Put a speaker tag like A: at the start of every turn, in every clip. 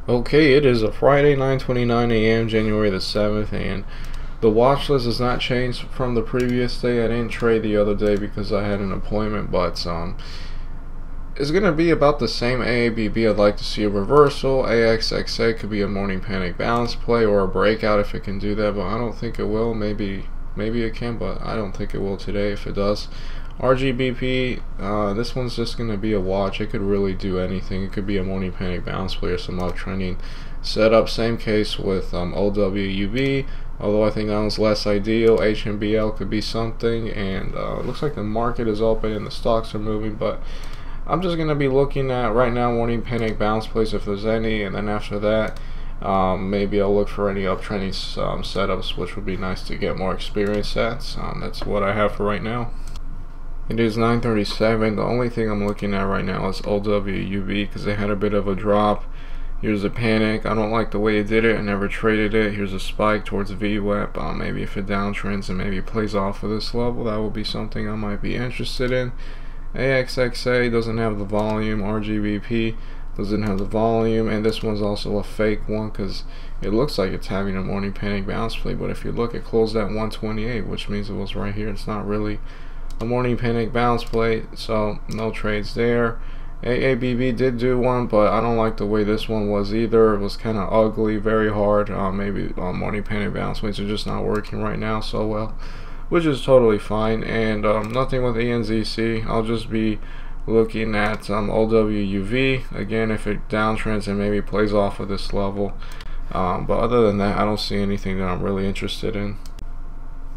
A: Okay, it is a Friday, 9:29 a.m., January the 7th, and the watch list has not changed from the previous day. I didn't trade the other day because I had an appointment, but it's going to be about the same. AABB, I'd like to see a reversal. AXXA could be a morning panic balance play or a breakout if it can do that, but I don't think it will. Maybe it can, but I don't think it will today. If it does, RGBP, this one's just going to be a watch. It could really do anything. It could be a morning panic bounce play or some uptrending setup. Same case with OWUB, although I think that one's less ideal. HMBL could be something, and it looks like the market is open and the stocks are moving, but I'm just going to be looking at right now morning panic bounce plays if there's any, and then after that maybe I'll look for any uptrending setups, which would be nice to get more experience at. That's what I have for right now. It is 9:37. The only thing I'm looking at right now is OWUB because they had a bit of a drop. Here's a panic. I don't like the way it did it. I never traded it. Here's a spike towards VWAP. Maybe if it downtrends and maybe plays off of this level, that would be something I might be interested in. AXXA doesn't have the volume. RGBP doesn't have the volume, and this one's also a fake one because it looks like it's having a morning panic bounce play, but if you look, it closed at 128, which means it was right here. It's not really a morning panic bounce play, so no trades there. AABB did do one, but I don't like the way this one was either. It was kind of ugly, very hard. Maybe morning panic bounce plays are just not working right now so well, which is totally fine. And nothing with ENZC. I'll just be looking at OWUV again if it downtrends and maybe plays off of this level, but other than that, I don't see anything that I'm really interested in.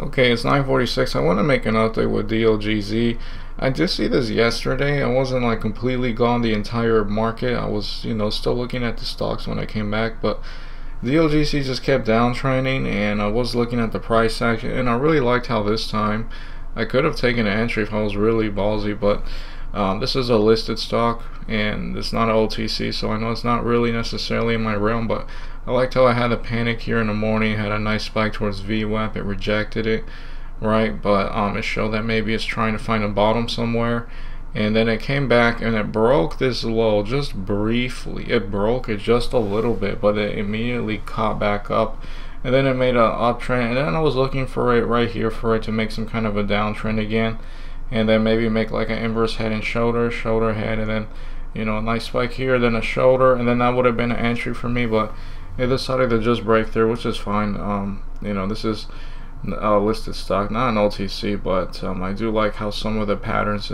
A: Okay, it's 9:46. I want to make an update with DLGZ. I did see this yesterday. I wasn't like completely gone the entire market. I was, still looking at the stocks when I came back, but DLGC just kept downtrending, and I was looking at the price action, and I really liked how this time I could have taken an entry if I was really ballsy, but this is a listed stock and it's not an OTC, so I know it's not really necessarily in my realm, but I liked how I had a panic here in the morning, had a nice spike towards VWAP, it rejected it, right, but it showed that maybe it's trying to find a bottom somewhere, and then it came back and it broke this low just briefly. It broke it just a little bit, but it immediately caught back up, and then it made an uptrend, and then I was looking for it right here for it to make some kind of a downtrend again, and then maybe make like an inverse head and shoulder head, and then a nice spike here, then a shoulder, and then that would have been an entry for me, but it decided to just break through, which is fine. This is a listed stock, not an OTC, but I do like how some of the patterns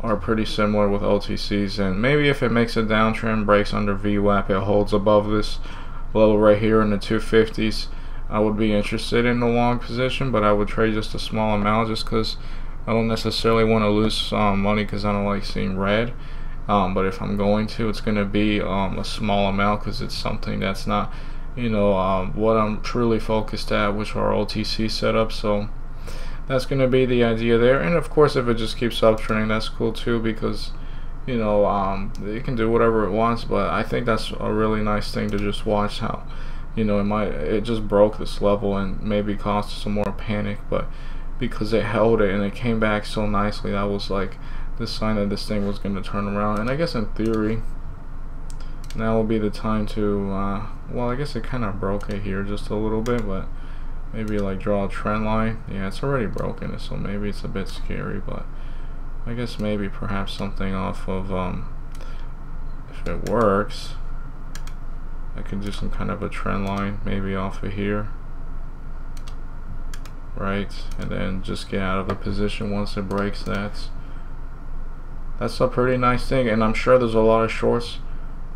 A: are pretty similar with OTCs, and maybe if it makes a downtrend, breaks under VWAP, it holds above this level right here in the 250s, I would be interested in the long position, but I would trade just a small amount just because I don't necessarily want to lose money because I don't like seeing red. But if I'm going to, it's going to be a small amount because it's something that's not, what I'm truly focused at, which are OTC setups. So that's going to be the idea there. And of course, if it just keeps uptrending, that's cool too, because it can do whatever it wants. But I think that's a really nice thing to just watch how, it just broke this level and maybe caused some more panic, but because it held it and it came back so nicely, that was like the sign that this thing was going to turn around. And I guess in theory now will be the time to well, I guess it kind of broke it here just a little bit, but maybe like draw a trend line. Yeah, it's already broken it, so maybe it's a bit scary, but I guess maybe perhaps something off of if it works, I could do some kind of a trend line maybe off of here, right, and then just get out of the position once it breaks that. That's a pretty nice thing, and I'm sure there's a lot of shorts,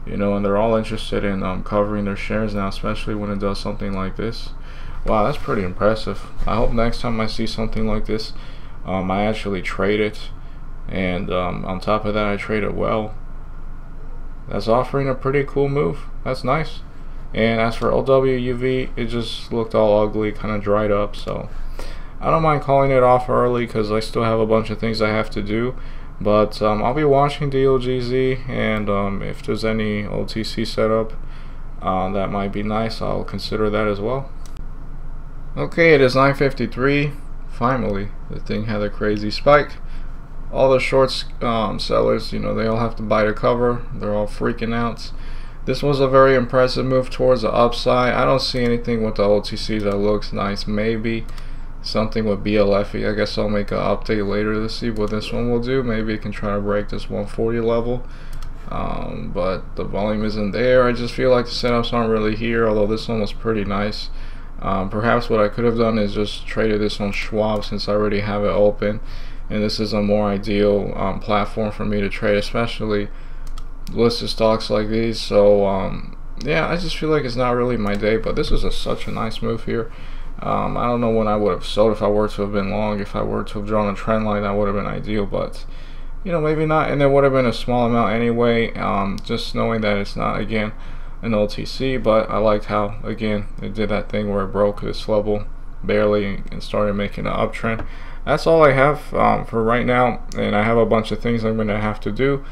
A: and they're all interested in covering their shares now, especially when it does something like this. Wow, that's pretty impressive. I hope next time I see something like this, I actually trade it, and on top of that, I trade it well. That's offering a pretty cool move. That's nice. And as for OWUV, it just looked all ugly, kind of dried up, so I don't mind calling it off early because I still have a bunch of things I have to do. But I'll be watching DLGZ, and if there's any OTC setup that might be nice, I'll consider that as well. Okay, it is 9:53. Finally, the thing had a crazy spike. All the shorts sellers, they all have to buy the cover. They're all freaking out. This was a very impressive move towards the upside. I don't see anything with the OTC that looks nice. Maybe something with BLFE. I guess I'll make an update later to see what this one will do. Maybe it can try to break this 140 level. But the volume isn't there. I just feel like the setups aren't really here, although this one was pretty nice. Perhaps what I could have done is just traded this on Schwab, since I already have it open, and this is a more ideal platform for me to trade, especially listed stocks like these. So yeah, I just feel like it's not really my day, but this is such a nice move here. I don't know when I would have sold if I were to have been long. If I were to have drawn a trend line, that would have been ideal, but you know, maybe not, and there would have been a small amount anyway, just knowing that it's not, again, an OTC. But I liked how, again, it did that thing where it broke this level barely and started making an uptrend. That's all I have for right now, and I have a bunch of things I'm going to have to do,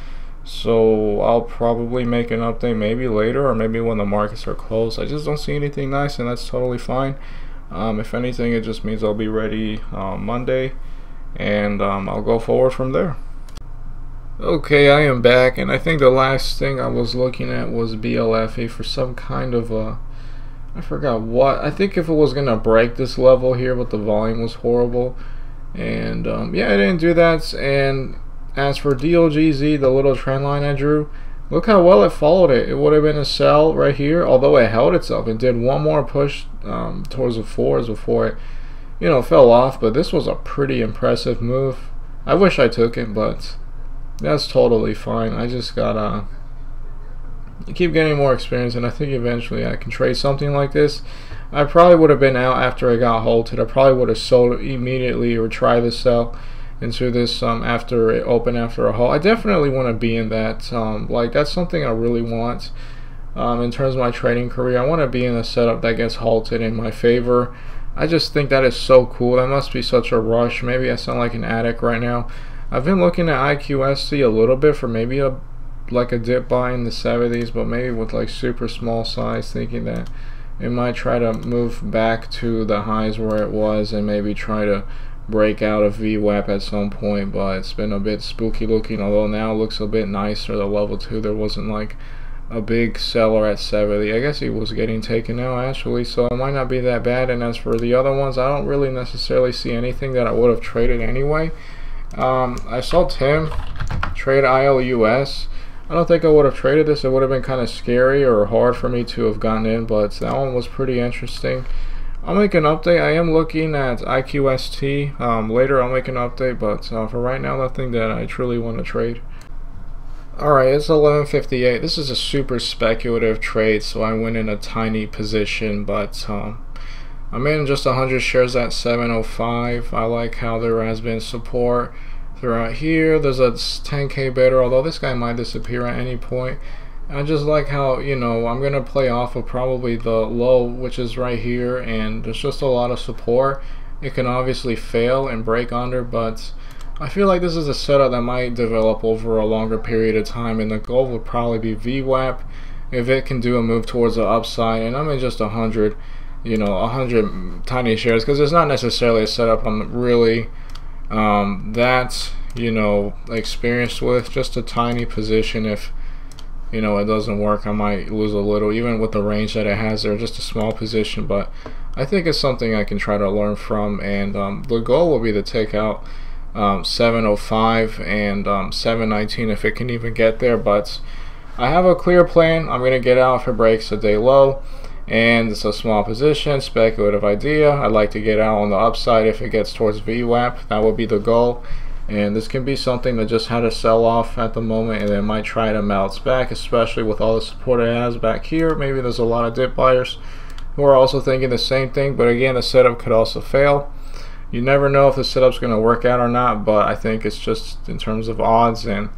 A: so I'll probably make an update maybe later, or maybe when the markets are closed. I just don't see anything nice, and that's totally fine. If anything, it just means I'll be ready Monday, and I'll go forward from there. Okay, I am back, and I think the last thing I was looking at was BLFE for some kind of I forgot what. I think if it was gonna break this level here, but the volume was horrible, and yeah, I didn't do that. And as for DOGZ, the little trend line I drew, look how well it followed it. It would have been a sell right here, although it held itself. It did one more push towards the fours before it, you know, fell off. But this was a pretty impressive move. I wish I took it, but that's totally fine. I just gotta keep getting more experience, and I think eventually I can trade something like this. I probably would have been out after I got halted. I probably would have sold immediately or tried to sell into this after it opened after a halt. I definitely want to be in that. Like, that's something I really want in terms of my trading career. I want to be in a setup that gets halted in my favor. I just think that is so cool. That must be such a rush. Maybe I sound like an addict right now. I've been looking at IQST a little bit for maybe like a dip buy in the 70s, but maybe with like super small size, thinking that it might try to move back to the highs where it was and maybe try to break out of VWAP at some point. But it's been a bit spooky looking, although now it looks a bit nicer. The level 2, there wasn't like a big seller at 70. I guess he was getting taken now actually, so it might not be that bad. And as for the other ones, I don't really necessarily see anything that I would have traded anyway. I saw Tim trade ILUS. I don't think I would have traded this. It would have been kind of scary or hard for me to have gotten in, but that one was pretty interesting. I'll make an update. I am looking at IQST. Later I'll make an update, but for right now, nothing that I truly want to trade. Alright, it's 11:58. This is a super speculative trade, so I went in a tiny position, but I'm in just 100 shares at 705. I like how there has been support throughout here. There's a 10k bidder, although this guy might disappear at any point. I just like how, you know, I'm going to play off of probably the low, which is right here, and there's just a lot of support. It can obviously fail and break under, but I feel like this is a setup that might develop over a longer period of time, and the goal would probably be VWAP if it can do a move towards the upside. And I'm in just 100, you know, 100 tiny shares, because it's not necessarily a setup I'm really that, you know, experienced with. Just a tiny position. If, you know, it doesn't work, I might lose a little, even with the range that it has there. Just a small position, but I think it's something I can try to learn from. And the goal will be to take out 705 and 719 if it can even get there. But I have a clear plan. I'm going to get out if it breaks a day low, and it's a small position, speculative idea. I'd like to get out on the upside if it gets towards VWAP. That would be the goal. And this can be something that just had a sell off at the moment, and it might try to bounce back, especially with all the support it has back here. Maybe there's a lot of dip buyers who are also thinking the same thing, but again, the setup could also fail. You never know if the setup's going to work out or not, but I think it's just in terms of odds and,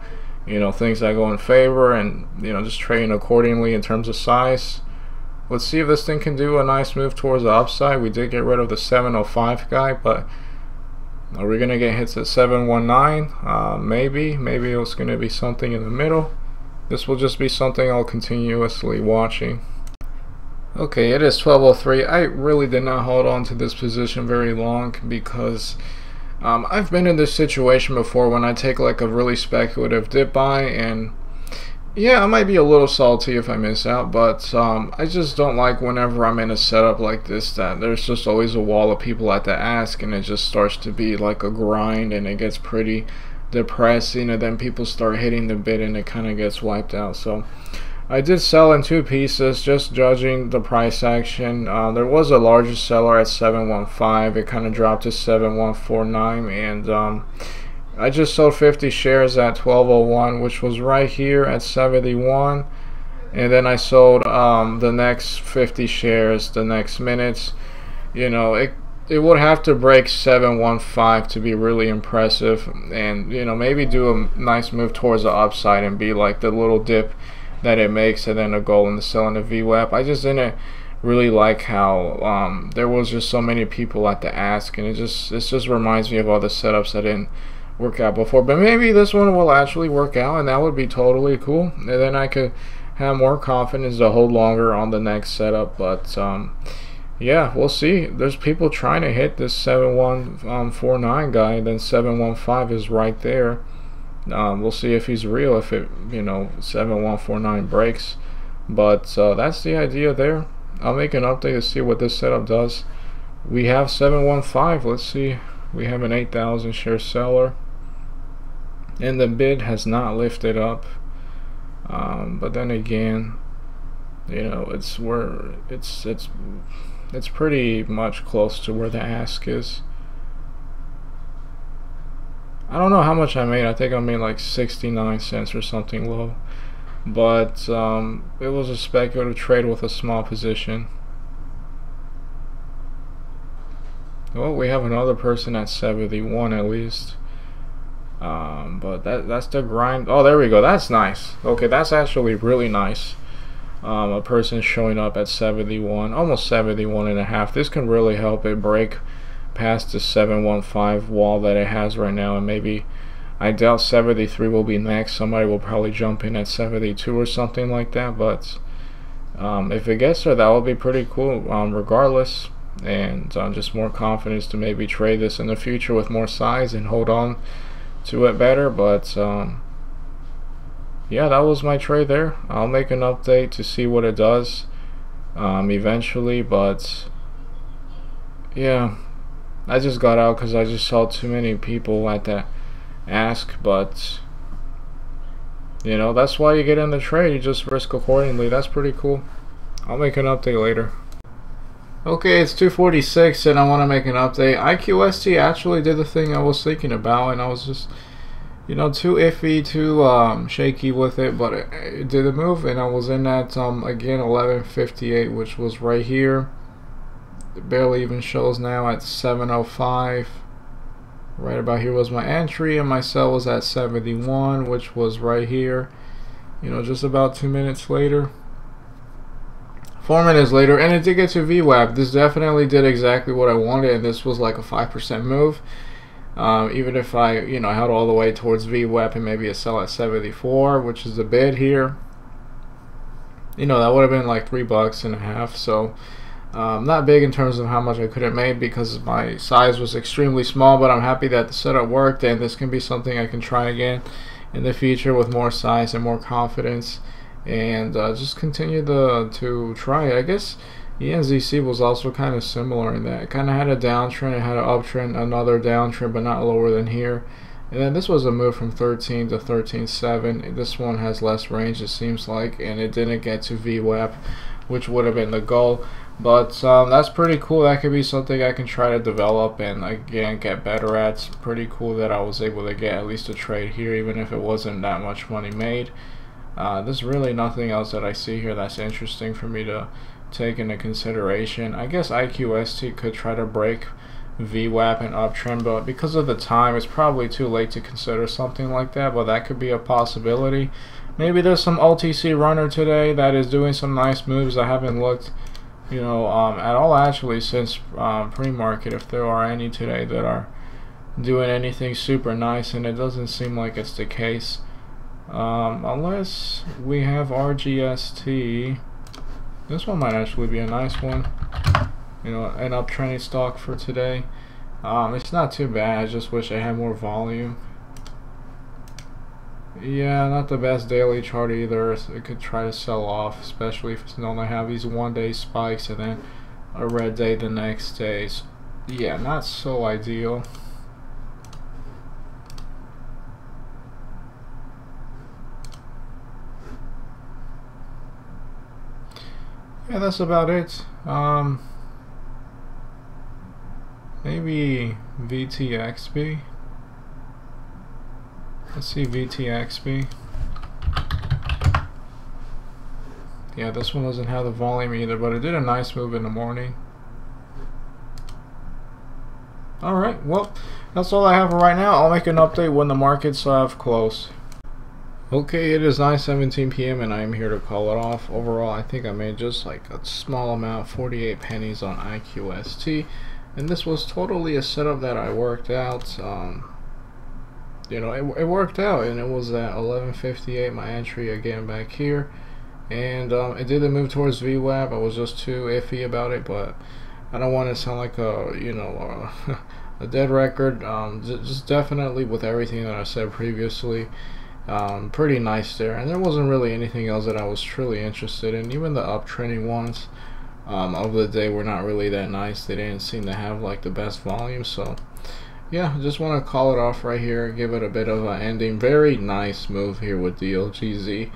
A: you know, things that go in favor, and, you know, just trading accordingly in terms of size. Let's see if this thing can do a nice move towards the upside. We did get rid of the 705 guy, but are we going to get hits at 719? Maybe it's going to be something in the middle. This will just be something I'll continuously watching. Okay, it is 12:03. I really did not hold on to this position very long, because I've been in this situation before when I take like a really speculative dip buy, and Yeah, I might be a little salty if I miss out, but I just don't like whenever I'm in a setup like this that there's just always a wall of people at the ask, and it just starts to be like a grind, and it gets pretty depressing, and then people start hitting the bid, and it kind of gets wiped out. So I did sell in two pieces, just judging the price action. There was a larger seller at 715. It kind of dropped to 7149, and I just sold 50 shares at 1201, which was right here at 71, and then I sold the next 50 shares the next minutes. You know, it would have to break 715 to be really impressive, and you know, maybe do a nice move towards the upside and be like the little dip that it makes, and then a goal in the sell in the VWAP. I just didn't really like how there was just so many people at the ask, and it just reminds me of all the setups I didn't work out before. But maybe this one will actually work out, and that would be totally cool, and then I could have more confidence to hold longer on the next setup. But yeah, we'll see. There's people trying to hit this 7149 guy, then 715 is right there. We'll see if he's real, if it, you know, 7149 breaks. But that's the idea there. I'll make an update to see what this setup does. We have 715. Let's see. We have an 8,000 share seller, and the bid has not lifted up. But then again, you know, it's pretty much close to where the ask is. I don't know how much I made. I think I made like 69 cents or something low. But it was a speculative trade with a small position. Well, we have another person at 71 at least. But that's the grind. Oh, there we go. That's nice. Okay, that's actually really nice. A person showing up at 71, almost 71 and a half. This can really help it break past the 715 wall that it has right now, and maybe, I doubt 73 will be next. Somebody will probably jump in at 72 or something like that. But if it gets there, that will be pretty cool regardless, and just more confidence to maybe trade this in the future with more size and hold on to it better. But yeah, that was my trade there. I'll make an update to see what it does eventually. But yeah, I just got out because I just saw too many people at that ask. But you know, that's why you get in the trade. You just risk accordingly. That's pretty cool. I'll make an update later. Okay, it's 2:46 and I want to make an update. IQST actually did the thing I was thinking about, and I was just, you know, too iffy, too shaky with it, but it did a move, and I was in that again 1158, which was right here. It barely even shows now at 705. Right about here was my entry, and my sell was at 71, which was right here. You know, just about 2 minutes later. 4 minutes later, and it did get to VWAP. This definitely did exactly what I wanted, and this was like a 5% move. Even if I, you know, held all the way towards VWAP and maybe a sell at 74, which is the bid here, you know, that would have been like $3.50. So not big in terms of how much I could have made because my size was extremely small, but I'm happy that the setup worked, and this can be something I can try again in the future with more size and more confidence, and just continue to try it. I guess ENZC was also kind of similar in that it kind of had a downtrend, it had an uptrend, another downtrend, but not lower than here. And then this was a move from 13 to 13.7. This one has less range, it seems like, and it didn't get to VWAP, which would have been the goal. But that's pretty cool. That could be something I can try to develop and again get better at. It's pretty cool that I was able to get at least a trade here, even if it wasn't that much money made. There's really nothing else that I see here that's interesting for me to take into consideration. I guess IQST could try to break VWAP and uptrend, but because of the time, it's probably too late to consider something like that, but that could be a possibility. Maybe there's some OTC runner today that is doing some nice moves. I haven't looked, you know, at all actually since pre-market, if there are any today that are doing anything super nice, and it doesn't seem like it's the case. Unless we have RGST. This one might actually be a nice one. You know, an uptrending stock for today. It's not too bad. I just wish I had more volume. Yeah, not the best daily chart either. So it could try to sell off, especially if it's known to have these 1-day spikes and then a red day the next day. So, yeah, not so ideal. Yeah, that's about it. Maybe VTXB. Let's see VTXB. Yeah, this one doesn't have the volume either, but it did a nice move in the morning. Alright, well, that's all I have for right now. I'll make an update when the markets have closed. Okay, it is 9:17 p.m. and I'm here to call it off. Overall, I think I made just like a small amount, 48 pennies on IQST. And this was totally a setup that I worked out. You know, it worked out, and it was at 11:58 my entry again back here, and it didn't move towards VWAP. I was just too iffy about it, but I don't want to sound like a a dead record. Just definitely with everything that I said previously, pretty nice there, and there wasn't really anything else that I was truly interested in. Even the uptrending ones of the day were not really that nice. They didn't seem to have like the best volume, so yeah, just want to call it off right here, give it a bit of an ending. Very nice move here with DLGZ.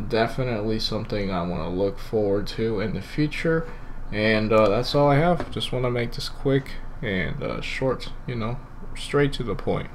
A: Definitely something I want to look forward to in the future. And that's all I have. Just want to make this quick and short, you know, straight to the point.